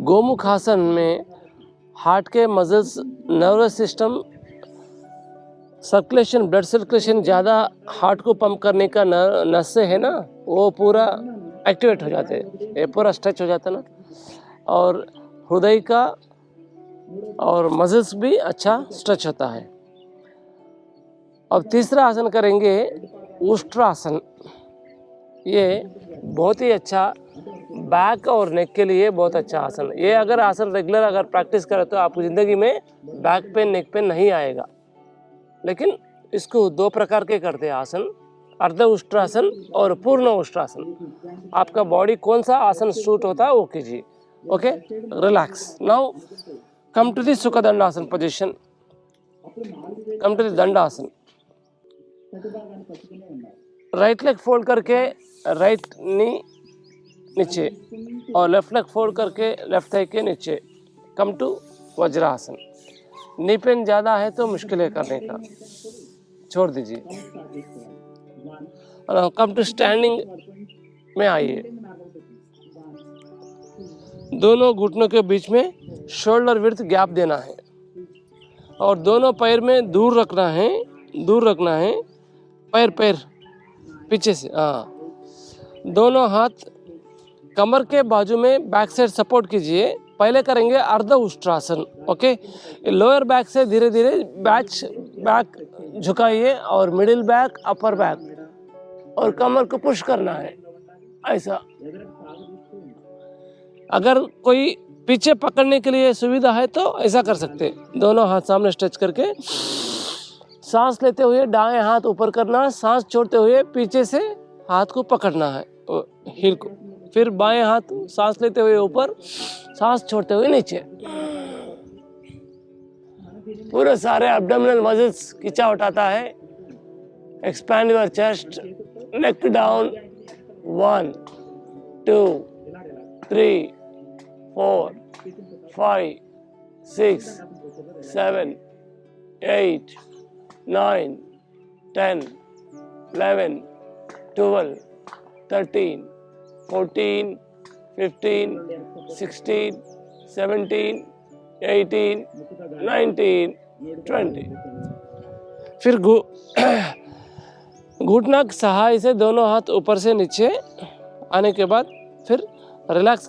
गोमुखासन में हार्ट के muscles, nervous system, circulation, blood circulation ज़्यादा हार्ट को पंप करने का नसें है ना, वो पूरा एक्टिवेट हो जाते हैं, ये पूरा स्ट्रेच हो जाता है ना। और हृदय का और मसल्स भी अच्छा स्ट्रेच होता है। अब तीसरा आसन करेंगे उष्ट्रासन। ये बहुत ही अच्छा बैक और नेक के लिए बहुत अच्छा आसन। ये अगर आसन रेगुलर अगर प्रैक्टिस करें तो आपकी ज़िंदगी में बैक पेन, नेक पेन नहीं आएगा। लेकिन इसको 2 प्रकार के करते हैं आसन, अर्ध उष्ट्रासन और पूर्ण उष्ट्रासन। आपका बॉडी कौन सा आसन सूट होता है वो कीजिए, okay. Relax. Now come to the sukhdandasan position, come to the dandasan. Right leg fold करके राइट नी नीचे और लेफ्ट लेग फोल्ड करके लेफ्ट थाई के नीचे। Come to vajrasan. Knee pain ज़्यादा है तो मुश्किल है करने का, छोड़ दीजिए। कम टू स्टैंडिंग में आइए। दोनों घुटनों के बीच में शोल्डर विड्थ गैप देना है और दोनों पैर में दूर रखना है, पैर पीछे से। हाँ, दोनों हाथ कमर के बाजू में बैक साइड सपोर्ट कीजिए। पहले करेंगे अर्ध उष्ट्रासन। ओके, लोअर बैक से धीरे धीरे बैक झुकाइए और मिडिल बैक, अपर बैक और कमर को पुश करना है ऐसा। अगर कोई पीछे पकड़ने के लिए सुविधा है तो ऐसा कर सकते, दोनों हाथ सामने स्ट्रेच करके सांस लेते हुए दाएं हाथ ऊपर करना, सांस छोड़ते हुए पीछे से हाथ को पकड़ना है हील को, फिर बाएं हाथ सांस लेते हुए ऊपर, सांस छोड़ते हुए नीचे। पूरे सारे एब्डोमिनल मसल्स खिंचा उठाता है। Expand your chest, neck down. 1 2 3 4 5 6 7 8 9 10 11 12 13 14 15 16 17 18 19 20। फिर घुटना की सहाय से दोनों हाथ ऊपर से नीचे आने के बाद फिर रिलैक्स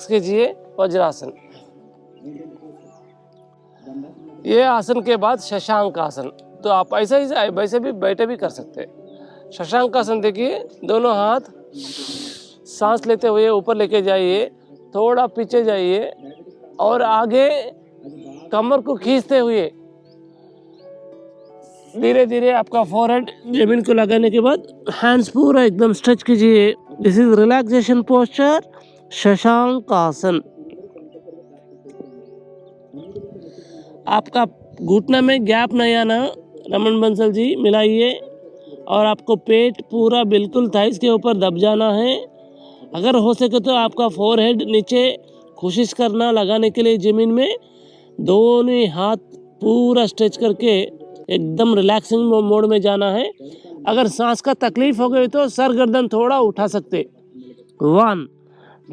कीजिए वज्रासन। ये आसन के बाद शशांक आसन, तो आप ऐसा ही वैसे भी बैठे भी कर सकते हैं। शशांक आसन देखिए, दोनों हाथ सांस लेते हुए ऊपर लेके जाइए, थोड़ा पीछे जाइए और आगे कमर को खींचते हुए धीरे धीरे आपका फोरहेड जमीन को लगाने के बाद हैंड्स पूरा एकदम स्ट्रेच कीजिए। This is relaxation posture, Shashank आसन। आपका घुटना में गैप नहीं आना, रमन बंसल जी मिलाइए, और आपको पेट पूरा बिल्कुल थाइस के ऊपर दब जाना है। अगर हो सके तो आपका फोरहेड नीचे कोशिश करना लगाने के लिए जमीन में, दोनों हाथ पूरा स्ट्रेच करके एकदम रिलैक्सिंग मोड में जाना है। अगर सांस का तकलीफ हो गई तो सर गर्दन थोड़ा उठा सकते। 1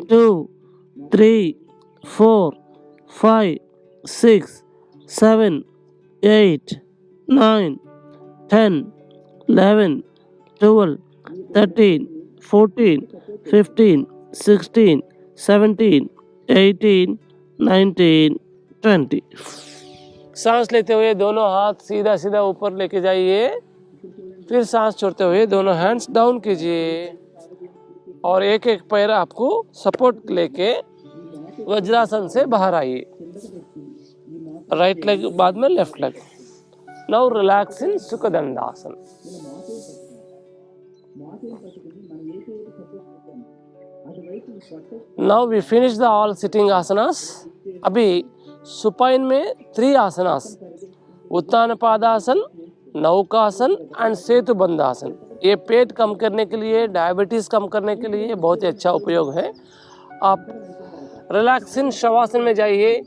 2 3 4 5 6 7 8 9 10 11 12 13 14 15 16 17 18 19 20। सांस लेते हुए दोनों हाथ सीधा सीधा ऊपर लेके जाइए, फिर सांस छोड़ते हुए दोनों हैंड्स डाउन कीजिए और एक एक पैर आपको सपोर्ट लेके वज्रासन से बाहर आइए। राइट लेग बाद में left leg. Now relax in sukhdandasan. Now we finish the all sitting आसनास। अभी सुपाइन में 3 आसनास, उत्तान पादासन, नौकासन एंड सेतु बंधासन। ये पेट कम करने के लिए, डायबिटीज कम करने के लिए बहुत ही अच्छा उपयोग है। आप रिलैक्स इन शवासन में जाइए,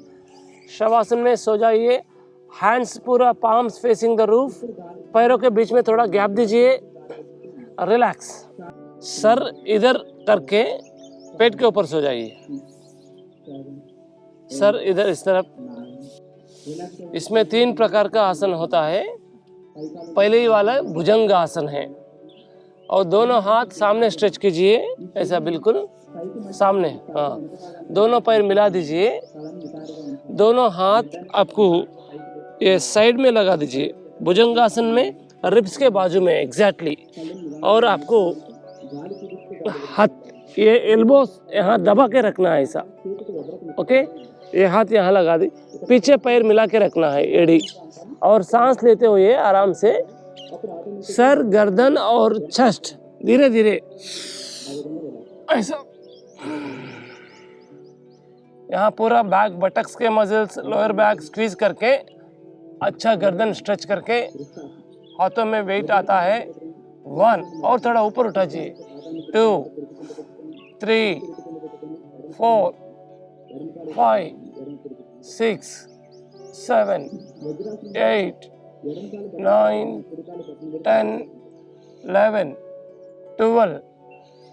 शवासन में सो जाइए। हैंड्स पूरा पाम्स फेसिंग द रूफ, पैरों के बीच में थोड़ा गैप दीजिए। रिलैक्स, सर इधर करके पेट के ऊपर सो जाइए, सर इधर इस तरफ। इसमें 3 प्रकार का आसन होता है। पहले ही वाला भुजंग आसन है, और दोनों हाथ सामने स्ट्रेच कीजिए, ऐसा बिल्कुल सामने। हाँ, दोनों पैर मिला दीजिए, दोनों हाथ आपको ये साइड में लगा दीजिए भुजंगासन में, रिब्स के बाजू में एग्जैक्टली। और आपको हाथ, ये एल्बोस यहाँ दबा के रखना है ऐसा। ओके, ये हाथ यहाँ लगा दी, पीछे पैर मिला के रखना है एड़ी, और सांस लेते हुए आराम से सर, गर्दन और चेस्ट धीरे धीरे ऐसा। यहाँ पूरा बैक, बटक्स के मसल्स, लोअर बैक स्क्वीज करके, अच्छा गर्दन स्ट्रेच करके, हाथों में वेट आता है। 1 और थोड़ा ऊपर उठाइए। 2 3 4 5 6 7 8 9 10 11 12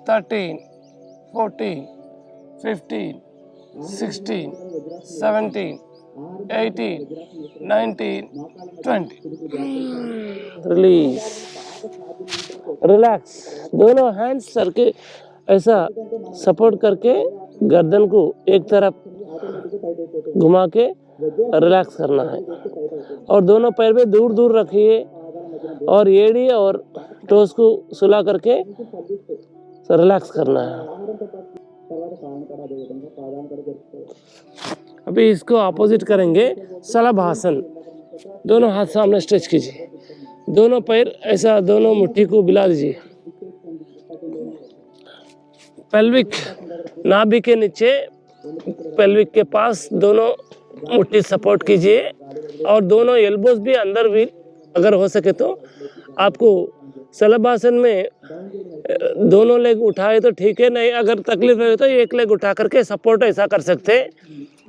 13 14, 15, 16, 17, 18, 19, 20. Release, relax. दोनों हैंड्स सर के ऐसा सपोर्ट करके गर्दन को एक तरफ घुमा के रिलैक्स करना है और दोनों पैर भी दूर दूर रखिए और एड़ी और टोस को सुला करके रिलैक्स करना है। अभी इसको ऑपोजिट करेंगे, शलभासन। दोनों हाथ सामने स्ट्रेच कीजिए, दोनों पैर ऐसा दोनों मुट्ठी को मिला दीजिए, पेल्विक नाभि के नीचे पेल्विक के पास दोनों मुट्ठी सपोर्ट कीजिए और दोनों एल्बोज भी अंदर भी अगर हो सके तो आपको शलभासन में दोनों लेग उठाए तो ठीक है, नहीं अगर तकलीफ है तो एक लेग उठा करके सपोर्ट ऐसा कर सकते हैं।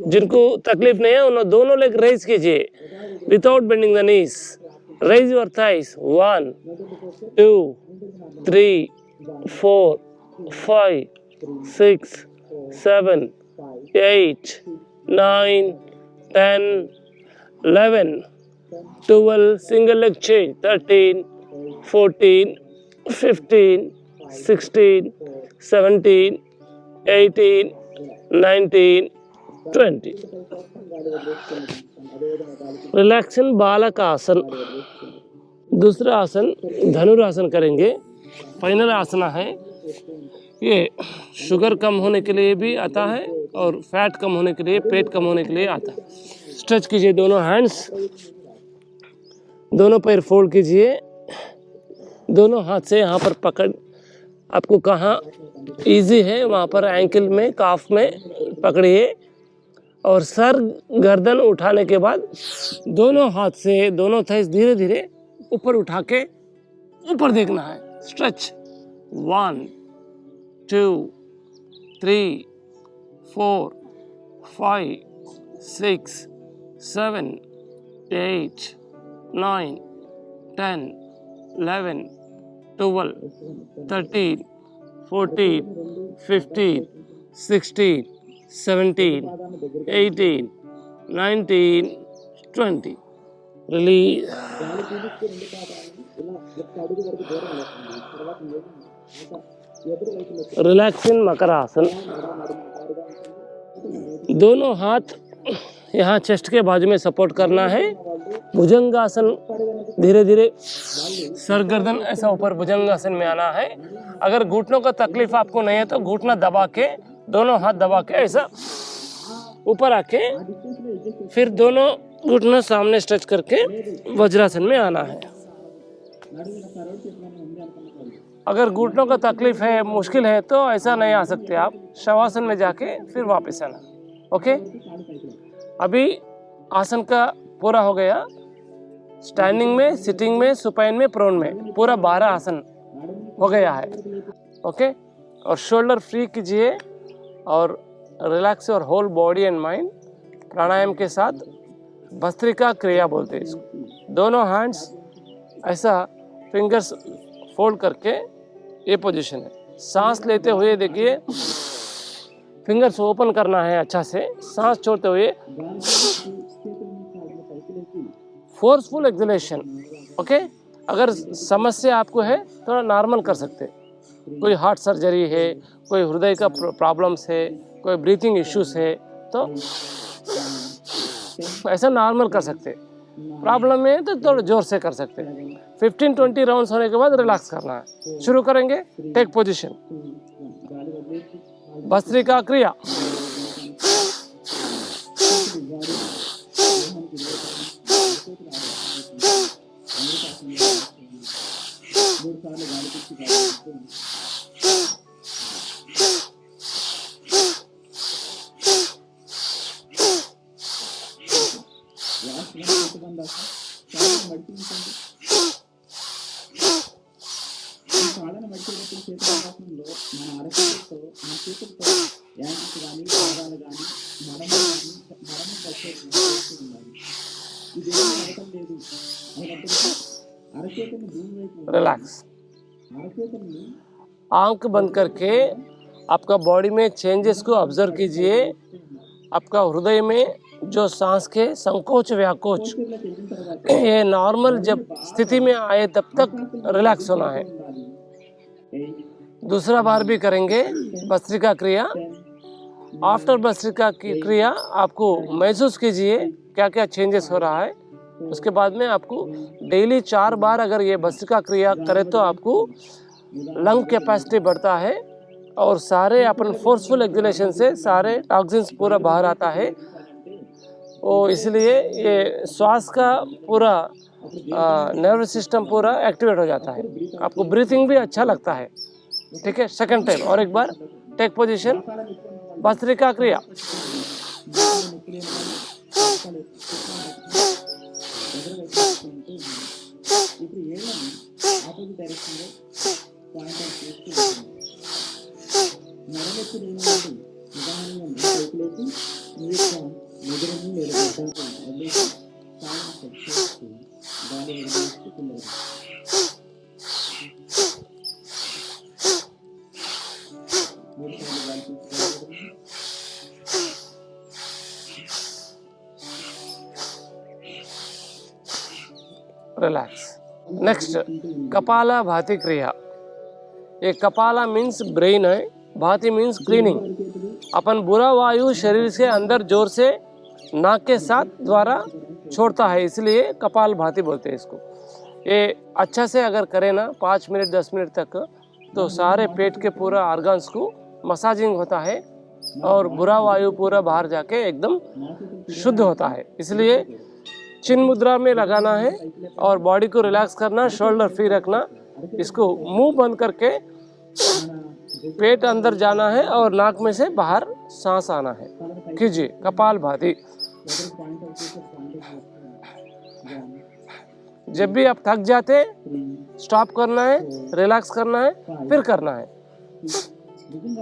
जिनको तकलीफ नहीं है उन्होंने दोनों लेग रेज कीजिए without bending the knees. Raise your thighs, 1 2 3 4 5 6 7 8 9 10 11 12 single leg change, 13 14 15 16 17 18 19 20। Relaxin बालक आसन। दूसरा आसन धनुरासन करेंगे। फाइनल आसना है ये, शुगर कम होने के लिए भी आता है और फैट कम होने के लिए, पेट कम होने के लिए आता है। स्ट्रेच कीजिए दोनों हैंड्स, दोनों पैर फोल्ड कीजिए, दोनों हाथ से यहाँ पर पकड़, आपको कहाँ इजी है वहाँ पर एंकल में, काफ में पकड़िए और सर गर्दन उठाने के बाद दोनों हाथ से दोनों थाइस धीरे धीरे ऊपर उठा के ऊपर देखना है। स्ट्रेच 1 2 3 4 5 6 7 8 9 10 11 12 13 14 15 16 17 18 19 20। रिलीज। रिलैक्सिंग मकरासन। दोनों हाथ यहाँ चेस्ट के बाजू में सपोर्ट करना है। भुजंगासन, धीरे धीरे सर गर्दन ऐसा ऊपर भुजंगासन में आना है। अगर घुटनों का तकलीफ आपको नहीं है तो घुटना दबा के, दोनों हाथ दबा के ऐसा ऊपर आके फिर दोनों घुटना सामने स्ट्रेच करके वज्रासन में आना है। अगर घुटनों का तकलीफ है, मुश्किल है तो ऐसा नहीं आ सकते आप, शवासन में जाके फिर वापस आना। ओके, अभी आसन का पूरा हो गया। स्टैंडिंग में, सिटिंग में, सुपाइन में, प्रोन में पूरा 12 आसन हो गया है। ओके, और शोल्डर फ्री कीजिए और relax your whole body and mind. Pranayam के साथ भस्त्रिका क्रिया बोलते हैं इसको। दोनों हैंड्स ऐसा फिंगर्स फोल्ड करके ये पोजीशन है। सांस लेते हुए देखिए फिंगर्स ओपन करना है अच्छा से, सांस छोड़ते हुए फोर्सफुल एक्सलेशन। ओके, अगर समस्या आपको है थोड़ा नॉर्मल कर सकते, कोई हार्ट सर्जरी है, कोई हृदय का प्रॉब्लम्स है, कोई ब्रीथिंग इश्यूज है तो ऐसा नॉर्मल कर सकते। प्रॉब्लम में है तो थोड़ा जोर से कर सकते। 15-20 राउंड्स होने के बाद रिलैक्स करना है। शुरू करेंगे। टेक पोजीशन, भस्त्रिका क्रिया। रिलैक्स। आंख बंद करके आपका बॉडी में चेंजेस को ऑब्जर्व कीजिए। आपका हृदय में जो सांस के संकोच व्याकोच ये नॉर्मल जब स्थिति में आए तब तक रिलैक्स होना है। दूसरा बार भी करेंगे भस्त्रिका क्रिया। आफ्टर भस्त्रिका की क्रिया आपको महसूस कीजिए क्या क्या चेंजेस हो रहा है। उसके बाद में आपको डेली 4 बार अगर ये भस्त्रिका क्रिया करें तो आपको लंग कैपेसिटी बढ़ता है और सारे अपन फोर्सफुल एक्सहेलेशन से सारे टॉक्सिन्स पूरा बाहर आता है। और इसलिए ये श्वास का पूरा नर्वस सिस्टम पूरा एक्टिवेट हो जाता है। आपको ब्रीथिंग भी अच्छा लगता है। ठीक है, सेकंड टाइम और एक बार टेक पोजीशन भस्त्रिका क्रिया। रिलैक्स। नेक्स्ट कपाला भाती क्रिया। ये कपाला मीन्स ब्रेन है, भाती मीन्स क्लीनिंग। अपन बुरा वायु शरीर से अंदर जोर से नाक के साथ द्वारा छोड़ता है, इसलिए कपाल भाती बोलते हैं इसको। ये अच्छा से अगर करें ना 5 मिनट 10 मिनट तक तो सारे पेट के पूरा ऑर्गन्स को मसाजिंग होता है और बुरा वायु पूरा बाहर जाके एकदम शुद्ध होता है। इसलिए चिन मुद्रा में लगाना है और बॉडी को रिलैक्स करना, शोल्डर फ्री रखना। इसको मुंह बंद करके पेट अंदर जाना है और नाक में से बाहर सांस आना है। कीजिए कपाल भाती। जब भी आप थक जाते स्टॉप करना है, रिलैक्स करना है, फिर करना है।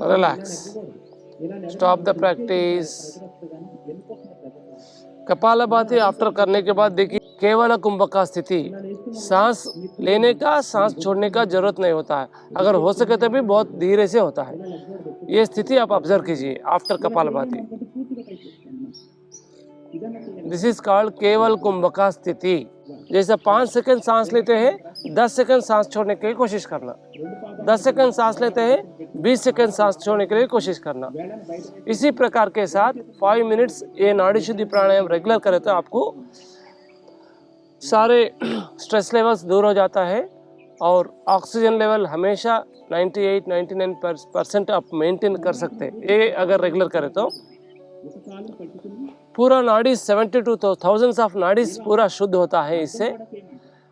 Relax, stop the practice. Kapalbhati after करने के बाद देखिए केवल कुंभका स्थिति, सांस लेने का सांस छोड़ने का जरूरत नहीं होता है। अगर हो सके तो भी बहुत धीरे से होता है। ये स्थिति आप ऑब्जर्व कीजिए after kapalbhati. This is called केवल कुंभका स्थिति। जैसे 5 सेकंड सांस लेते हैं 10 सेकंड सांस छोड़ने की कोशिश करना, 10 सेकंड सांस लेते हैं 20 सेकंड सांस छोड़ने के लिए कोशिश करना। इसी प्रकार के साथ 5 मिनट्स ये नाड़ी शुद्धि प्राणायाम रेगुलर करें तो आपको सारे स्ट्रेस लेवल्स दूर हो जाता है और ऑक्सीजन लेवल हमेशा 98-99% आप मेंटेन कर सकते हैं। ये अगर रेगुलर करें तो पूरा नाड़ी 72 तो थाउजेंड्स ऑफ नाड़ीज पूरा शुद्ध होता है इससे।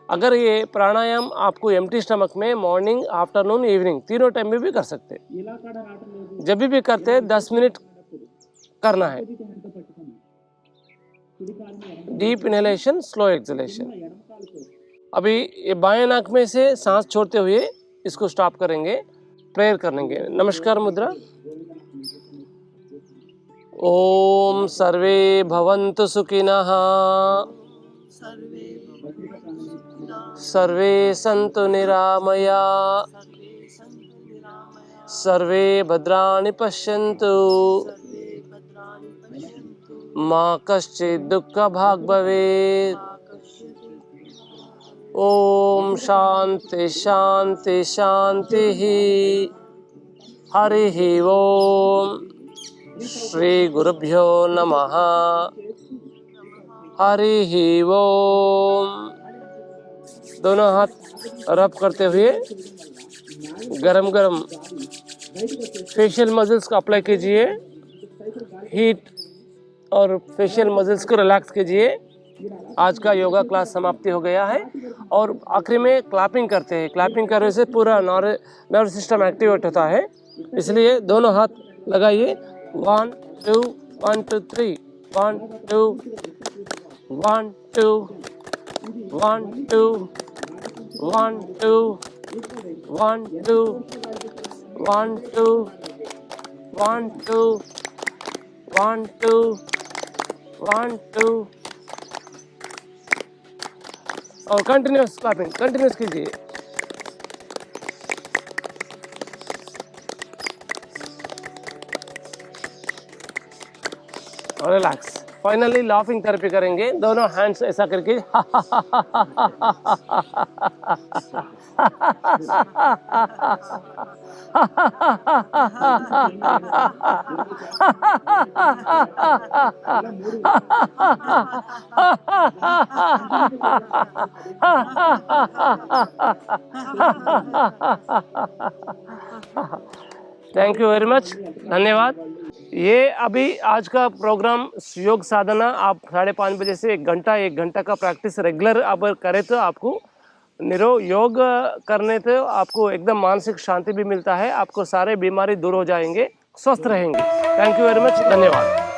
अगर ये प्राणायाम आपको एम्प्टी स्टमक में मॉर्निंग, आफ्टरनून, इवनिंग तीनों टाइम में भी कर सकते हैं। जब भी करते हैं 10 मिनट करना है। Deep inhalation, slow exhalation. अभी ये बाएं नाक में से सांस छोड़ते हुए इसको स्टॉप करेंगे, प्रेयर करेंगे। नमस्कार मुद्रा। ओम सर्वे भवन्तु सुखिनः, सर्वे सन्तु निरामया, सर्वे भद्राणि पश्यन्तु, मा कश्चित् दुःखभाग् भवेत्। ओम शांति शांति शांति। हरिः ओम। श्री गुरुभ्यो नमः। हरिः ओम। दोनों हाथ रब करते हुए गरम गरम फेशियल मसल्स को अप्लाई कीजिए। हीट और फेशियल मसल्स को रिलैक्स कीजिए। आज का योगा क्लास समाप्ति हो गया है और आखिरी में क्लैपिंग करते हैं। क्लैपिंग करने से पूरा नर्व सिस्टम एक्टिवेट होता है, इसलिए दोनों हाथ लगाइए। 1 2 1 2 3 1 2 1 2 1 2 1 2 1 2 1 2 1 2 1 2 1 2 और कंटिन्यूस क्लैपिंग कंटिन्यूस कीजिए। रिलैक्स। फाइनली लाफिंग थेरेपी करेंगे, दोनों हैंड्स ऐसा करके थैंक यू वेरी मच, धन्यवाद। ये अभी आज का प्रोग्राम योग साधना आप 5:30 बजे से 1 घंटा का प्रैक्टिस रेगुलर आप करें तो आपको योग करने से आपको एकदम मानसिक शांति भी मिलता है, आपको सारे बीमारी दूर हो जाएंगे, स्वस्थ रहेंगे। थैंक यू वेरी मच, धन्यवाद।